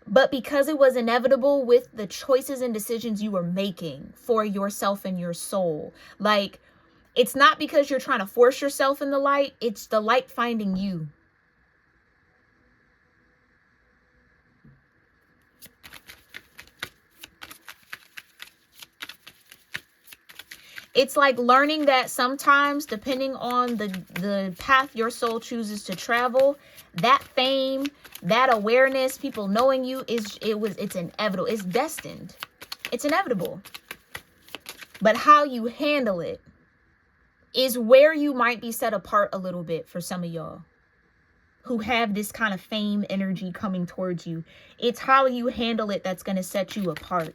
Speaker 1: but because it was inevitable with the choices and decisions you were making for yourself and your soul. Like, it's not because you're trying to force yourself in the light. It's the light finding you. It's like learning that sometimes, depending on the path your soul chooses to travel, that fame, that awareness, people knowing you, it's inevitable. It's destined. It's inevitable. But how you handle it is where you might be set apart a little bit for some of y'all who have this kind of fame energy coming towards you. It's how you handle it that's going to set you apart.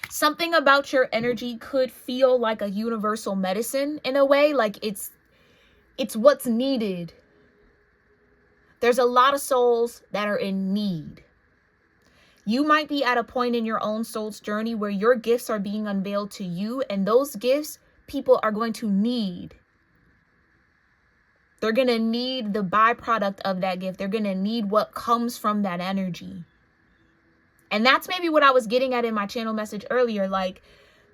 Speaker 1: Something about your energy could feel like a universal medicine in a way, like it's what's needed. There's a lot of souls that are in need. You might be at a point in your own soul's journey where your gifts are being unveiled to you, and those gifts people are going to need. They're going to need the byproduct of that gift. They're going to need what comes from that energy. And that's maybe what I was getting at in my channel message earlier. Like,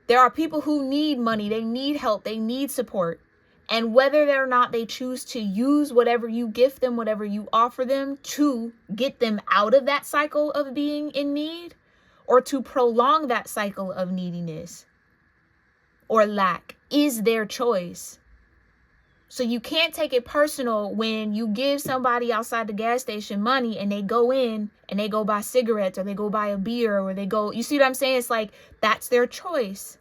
Speaker 1: there are people who need money. They need help. They need support. And whether or not they choose to use whatever you gift them, whatever you offer them to get them out of that cycle of being in need, or to prolong that cycle of neediness or lack, is their choice. So you can't take it personal when you give somebody outside the gas station money and they go in and they go buy cigarettes or they go buy a beer or they go, you see what I'm saying? It's like, that's their choice.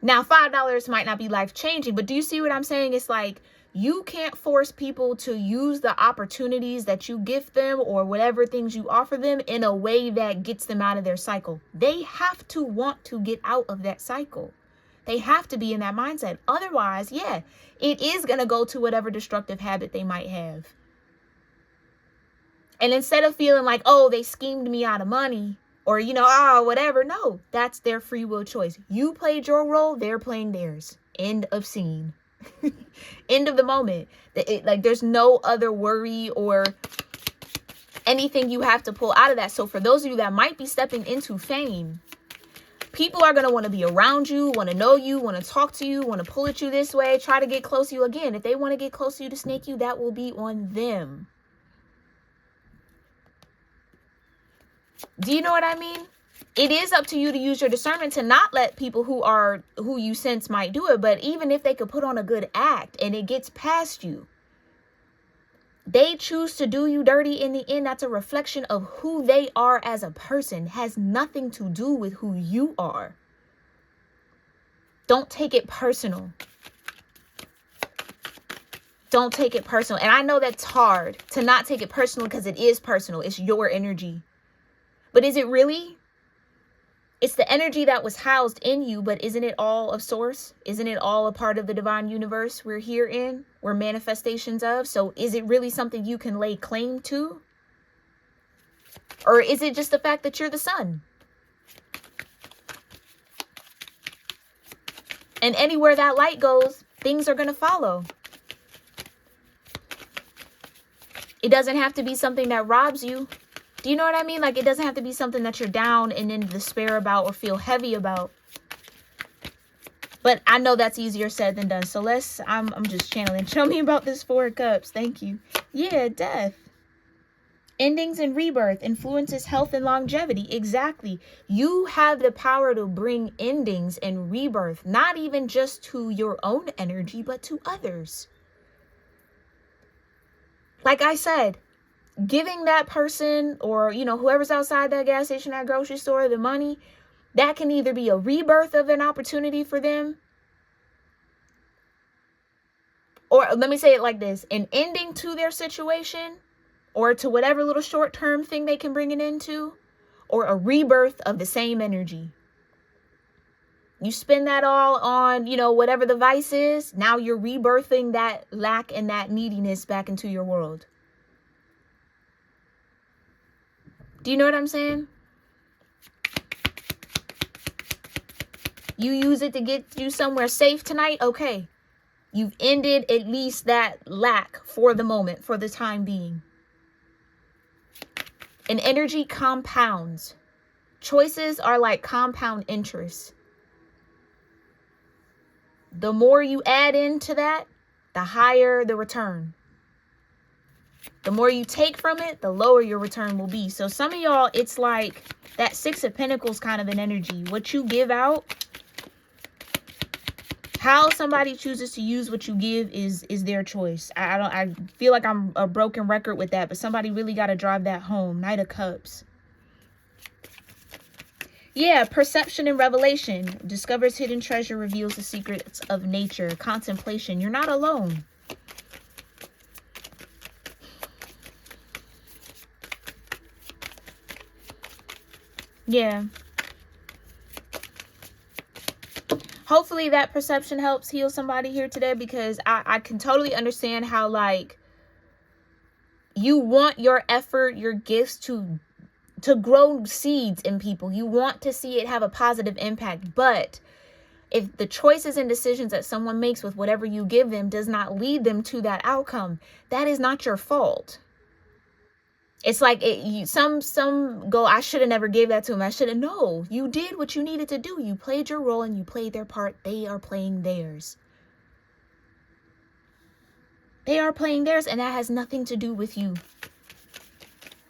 Speaker 1: Now, $5 might not be life changing, but do you see what I'm saying? It's like, you can't force people to use the opportunities that you gift them or whatever things you offer them in a way that gets them out of their cycle. They have to want to get out of that cycle. They have to be in that mindset. Otherwise, yeah, it is going to go to whatever destructive habit they might have. And instead of feeling like, oh, they schemed me out of money or, whatever. No, that's their free will choice. You played your role. They're playing theirs. End of scene. End of the moment. There's no other worry or anything you have to pull out of that. So for those of you that might be stepping into fame, people are going to want to be around you, want to know you, want to talk to you, want to pull at you this way, try to get close to you. Again, if they want to get close to you to snake you, that will be on them. Do you know what I mean? It is up to you to use your discernment to not let people who you sense might do it. But even if they could put on a good act and it gets past you, they choose to do you dirty in the end. That's a reflection of who they are as a person. Has nothing to do with who you are. Don't take it personal. Don't take it personal. And I know that's hard to not take it personal because it is personal. It's your energy. But is it really? It's the energy that was housed in you, but isn't it all of source? Isn't it all a part of the divine universe we're here in? We're manifestations of. So is it really something you can lay claim to? Or is it just the fact that you're the sun? And anywhere that light goes, things are going to follow. It doesn't have to be something that robs you. Do you know what I mean? Like, it doesn't have to be something that you're down and in despair about or feel heavy about. But I know that's easier said than done. So I'm just channeling. Show me about this Four of Cups. Thank you. Yeah, death. Endings and rebirth influences health and longevity. Exactly. You have the power to bring endings and rebirth, not even just to your own energy, but to others. Like I said, giving that person or, whoever's outside that gas station, that grocery store, the money, that can either be a rebirth of an opportunity for them, or let me say it like this, an ending to their situation, or to whatever little short-term thing they can bring it into, or a rebirth of the same energy. You spend that all on, whatever the vice is. Now you're rebirthing that lack and that neediness back into your world. Do you know what I'm saying? You use it to get you somewhere safe tonight. Okay. You've ended at least that lack for the moment, for the time being. And energy compounds. Choices are like compound interest. The more you add into that, the higher the return. The more you take from it, the lower your return will be. So some of y'all, it's like that Six of Pentacles kind of an energy. What you give out, how somebody chooses to use what you give is their choice. I feel like I'm a broken record with that, but somebody really got to drive that home. Knight of Cups. Yeah, perception and revelation. Discovers hidden treasure, reveals the secrets of nature. Contemplation. You're not alone. Yeah. Hopefully that perception helps heal somebody here today, because I can totally understand how, like, you want your effort, your gifts to grow seeds in people. You want to see it have a positive impact. But if the choices and decisions that someone makes with whatever you give them does not lead them to that outcome, that is not your fault. It's like some go, I should have never gave that to him. I should have. No, you did what you needed to do. You played your role and you played their part. They are playing theirs. They are playing theirs, and that has nothing to do with you.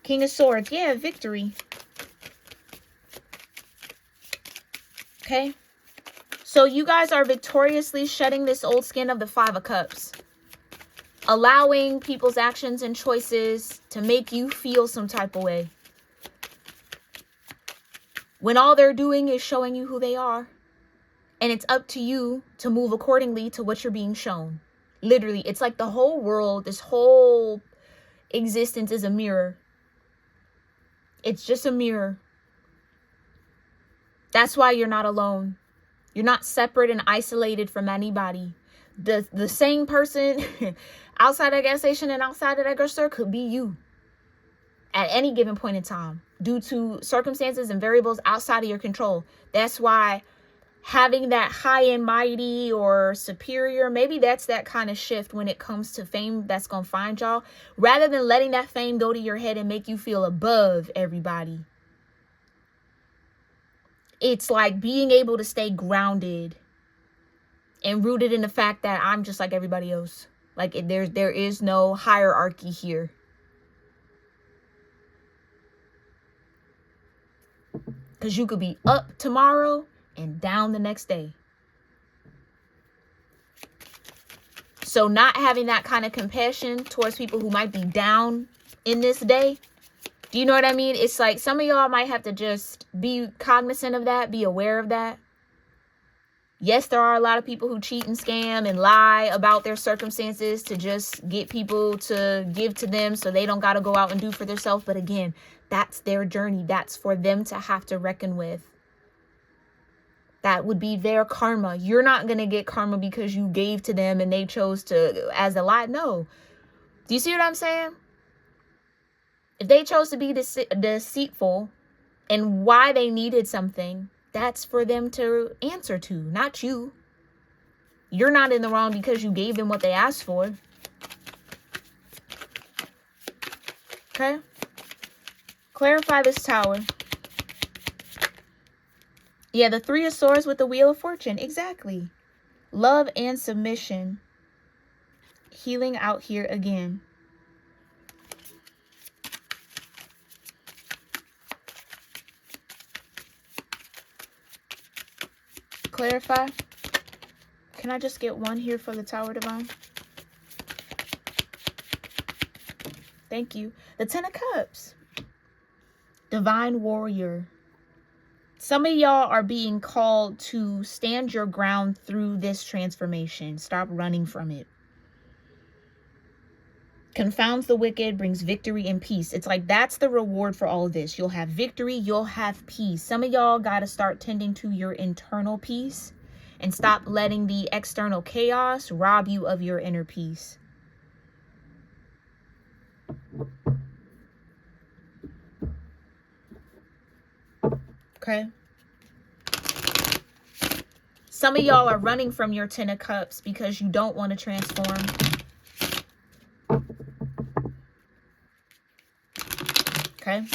Speaker 1: King of Swords. Yeah, victory. Okay. So you guys are victoriously shedding this old skin of the Five of Cups. Allowing people's actions and choices to make you feel some type of way, when all they're doing is showing you who they are. And it's up to you to move accordingly to what you're being shown. Literally, it's like the whole world, this whole existence is a mirror. It's just a mirror. That's why you're not alone. You're not separate and isolated from anybody. The same person outside that gas station and outside of that grocery store could be you at any given point in time, due to circumstances and variables outside of your control. That's why having that high and mighty or superior, maybe that's that kind of shift when it comes to fame that's going to find y'all, rather than letting that fame go to your head and make you feel above everybody. It's like being able to stay grounded and rooted in the fact that I'm just like everybody else. Like there is no hierarchy here. Because you could be up tomorrow and down the next day. So not having that kind of compassion towards people who might be down in this day. Do you know what I mean? It's like some of y'all might have to just be cognizant of that, be aware of that. Yes, there are a lot of people who cheat and scam and lie about their circumstances to just get people to give to them so they don't got to go out and do for themselves. But again, that's their journey. That's for them to have to reckon with. That would be their karma. You're not going to get karma because you gave to them and they chose to as a lie. No. Do you see what I'm saying? If they chose to be deceitful and why they needed something, that's for them to answer to, not you. You're not in the wrong because you gave them what they asked for. Okay? Clarify this tower. Yeah, the Three of Swords with the Wheel of Fortune. Exactly. Love and submission. Healing out here again. Clarify. Can I just get one here for the Tower Divine? Thank you. The Ten of Cups. Divine Warrior. Some of y'all are being called to stand your ground through this transformation. Stop running from it. Confounds the wicked, brings victory and peace. It's like that's the reward for all of this. You'll have victory, you'll have peace. Some of y'all got to start tending to your internal peace and stop letting the external chaos rob you of your inner peace. Okay. Some of y'all are running from your 10 of Cups because you don't want to transform. Okay.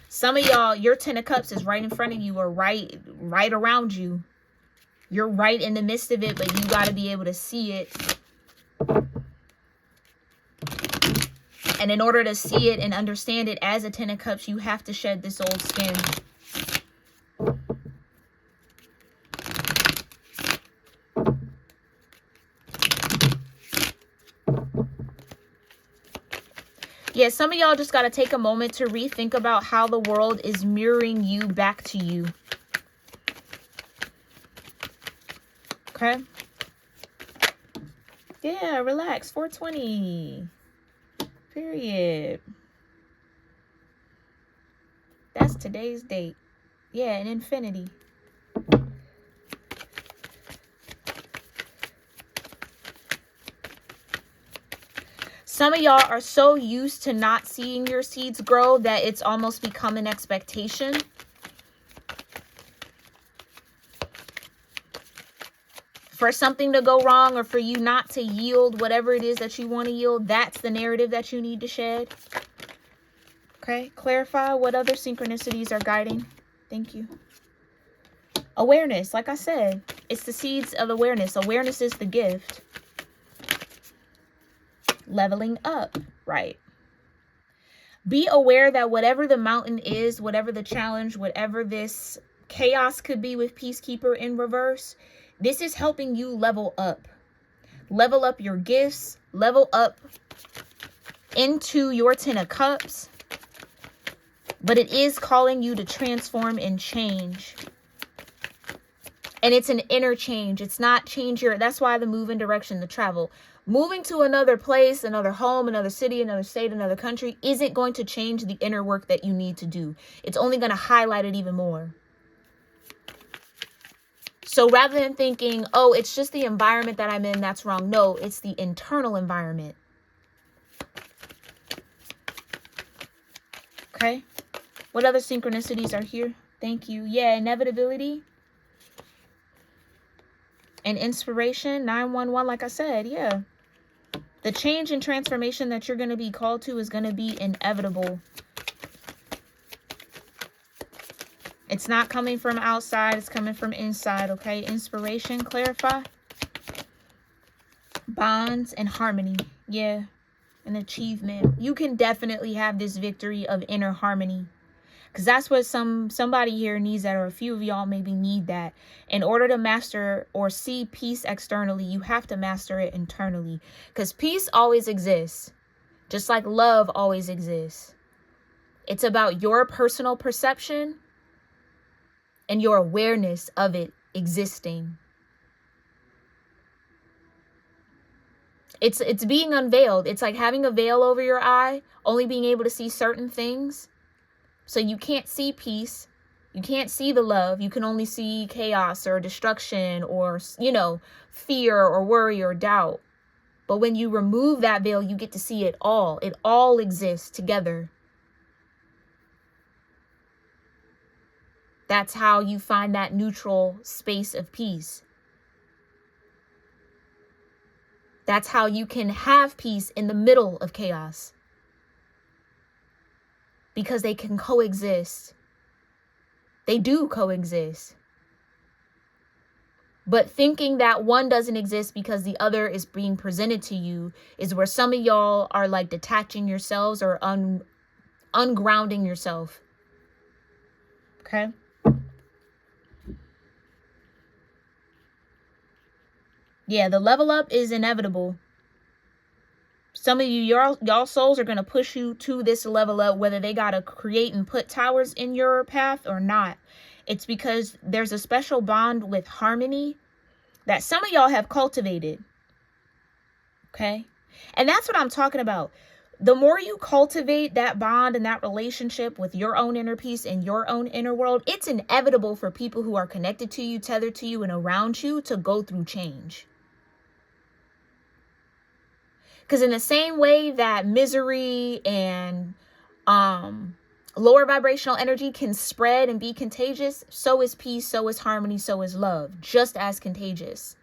Speaker 1: Some of y'all, your 10 of Cups is right in front of you or right around you. You're right in the midst of it, but you got to be able to see it. And in order to see it and understand it as a 10 of Cups, you have to shed this old skin. Yeah, some of y'all just got to take a moment to rethink about how the world is mirroring you back to you. Okay? Yeah, relax. 420. Period. That's today's date. Yeah, an infinity. Some of y'all are so used to not seeing your seeds grow that it's almost become an expectation. For something to go wrong or for you not to yield whatever it is that you want to yield, that's the narrative that you need to shed. Okay, clarify what other synchronicities are guiding. Thank you. Awareness, like I said, it's the seeds of awareness. Awareness is the gift. Leveling up, right? Be aware that whatever the mountain is, whatever the challenge, whatever this chaos could be with Peacekeeper in reverse, this is helping you level up. Level up your gifts, level up into your 10 of Cups. But it is calling you to transform and change. And it's an inner change. It's not change your, that's why the move in direction, the travel. Moving to another place, another home, another city, another state, another country isn't going to change the inner work that you need to do. It's only going to highlight it even more. So rather than thinking, oh, it's just the environment that I'm in, that's wrong. No, it's the internal environment. Okay. What other synchronicities are here? Thank you. Yeah, inevitability. And inspiration, 911, like I said, yeah. The change and transformation that you're going to be called to is going to be inevitable. It's not coming from outside, it's coming from inside, okay? Inspiration, clarify. Bonds and harmony, yeah. An achievement. You can definitely have this victory of inner harmony. Because that's what somebody here needs that, or a few of y'all maybe need that. In order to master or see peace externally, you have to master it internally. Because peace always exists. Just like love always exists. It's about your personal perception and your awareness of it existing. It's being unveiled. It's like having a veil over your eye, only being able to see certain things. So you can't see peace. You can't see the love. You can only see chaos or destruction or, you know, fear or worry or doubt. But when you remove that veil, you get to see it all. It all exists together. That's how you find that neutral space of peace. That's how you can have peace in the middle of chaos. Because they can coexist. They do coexist. But thinking that one doesn't exist because the other is being presented to you is where some of y'all are like detaching yourselves or ungrounding yourself. Okay? Yeah, the level up is inevitable. Some of you, y'all souls are going to push you to this level up, whether they got to create and put towers in your path or not. It's because there's a special bond with harmony that some of y'all have cultivated. Okay? And that's what I'm talking about. The more you cultivate that bond and that relationship with your own inner peace and your own inner world, it's inevitable for people who are connected to you, tethered to you, and around you to go through change. Because in the same way that misery and lower vibrational energy can spread and be contagious, so is peace, so is harmony, so is love, just as contagious.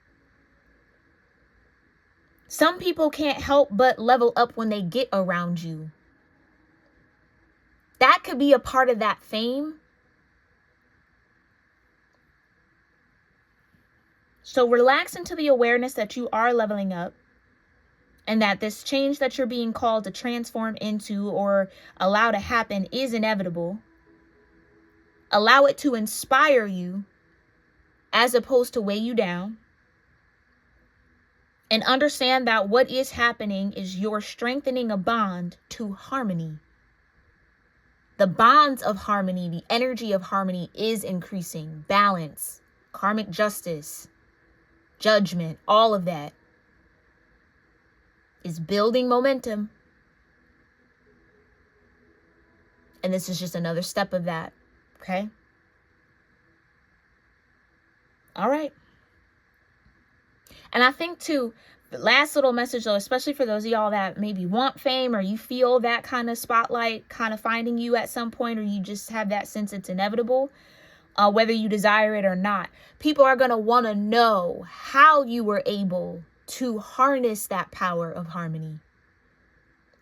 Speaker 1: Some people can't help but level up when they get around you. That could be a part of that fame. So relax into the awareness that you are leveling up and that this change that you're being called to transform into or allow to happen is inevitable. Allow it to inspire you as opposed to weigh you down. And understand that what is happening is you're strengthening a bond to harmony. The bonds of harmony, the energy of harmony is increasing. Balance, karmic justice, judgment, all of that is building momentum. And this is just another step of that. Okay? All right. And I think too, the last little message though, especially for those of y'all that maybe want fame or you feel that kind of spotlight kind of finding you at some point, or you just have that sense it's inevitable, whether you desire it or not, people are going to want to know how you were able to harness that power of harmony.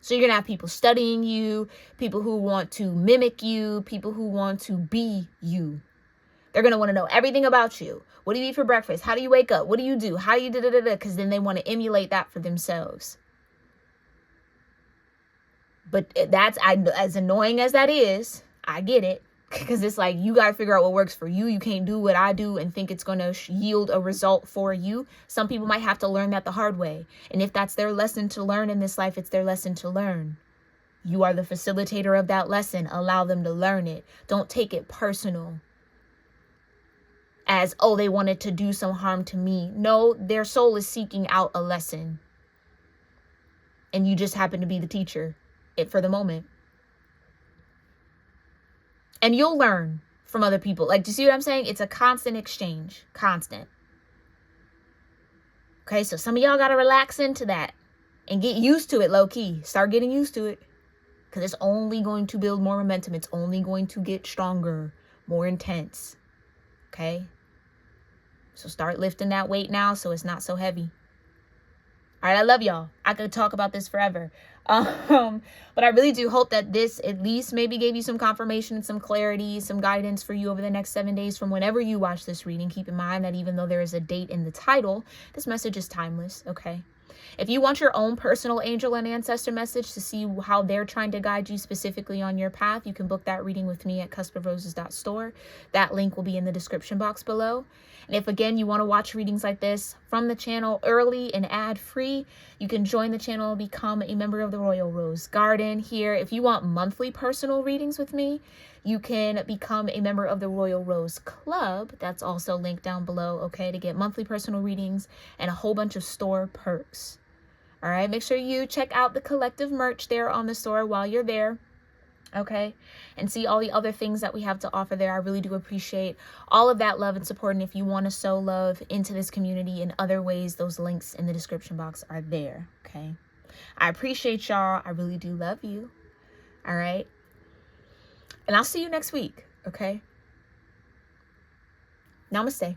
Speaker 1: So you're going to have people studying you, people who want to mimic you, people who want to be you. They're going to want to know everything about you. What do you eat for breakfast? How do you wake up? What do you do? How do you da-da-da-da? Because then they want to emulate that for themselves. But that's, as annoying as that is, I get it. Because it's like, you got to figure out what works for you. You can't do what I do and think it's going to yield a result for you. Some people might have to learn that the hard way. And if that's their lesson to learn in this life, it's their lesson to learn. You are the facilitator of that lesson. Allow them to learn it. Don't take it personal. As, oh, they wanted to do some harm to me. No, their soul is seeking out a lesson. And you just happen to be the teacher for the moment. And you'll learn from other people. Like, do you see what I'm saying? It's a constant exchange. Constant. Okay, so some of y'all got to relax into that. And get used to it, low key. Start getting used to it. Because it's only going to build more momentum. It's only going to get stronger. More intense. Okay? So start lifting that weight now so it's not so heavy. All right, I love y'all. I could talk about this forever. But I really do hope that this at least maybe gave you some confirmation, some clarity, some guidance for you over the next 7 days from whenever you watch this reading. Keep in mind that even though there is a date in the title, this message is timeless, okay? If you want your own personal angel and ancestor message to see how they're trying to guide you specifically on your path, you can book that reading with me at cuspofroses.store. That link will be in the description box below. And if, again, you want to watch readings like this from the channel early and ad-free, you can join the channel and become a member of the Royal Rose Garden here. If you want monthly personal readings with me, you can become a member of the Royal Rose Club. That's also linked down below, okay, to get monthly personal readings and a whole bunch of store perks. All right, make sure you check out the collective merch there on the store while you're there. Okay, and see all the other things that we have to offer there. I really do appreciate all of that love and support. And if you want to sow love into this community in other ways, those links in the description box are there. Okay, I appreciate y'all. I really do love you. All right, and I'll see you next week. Okay, namaste.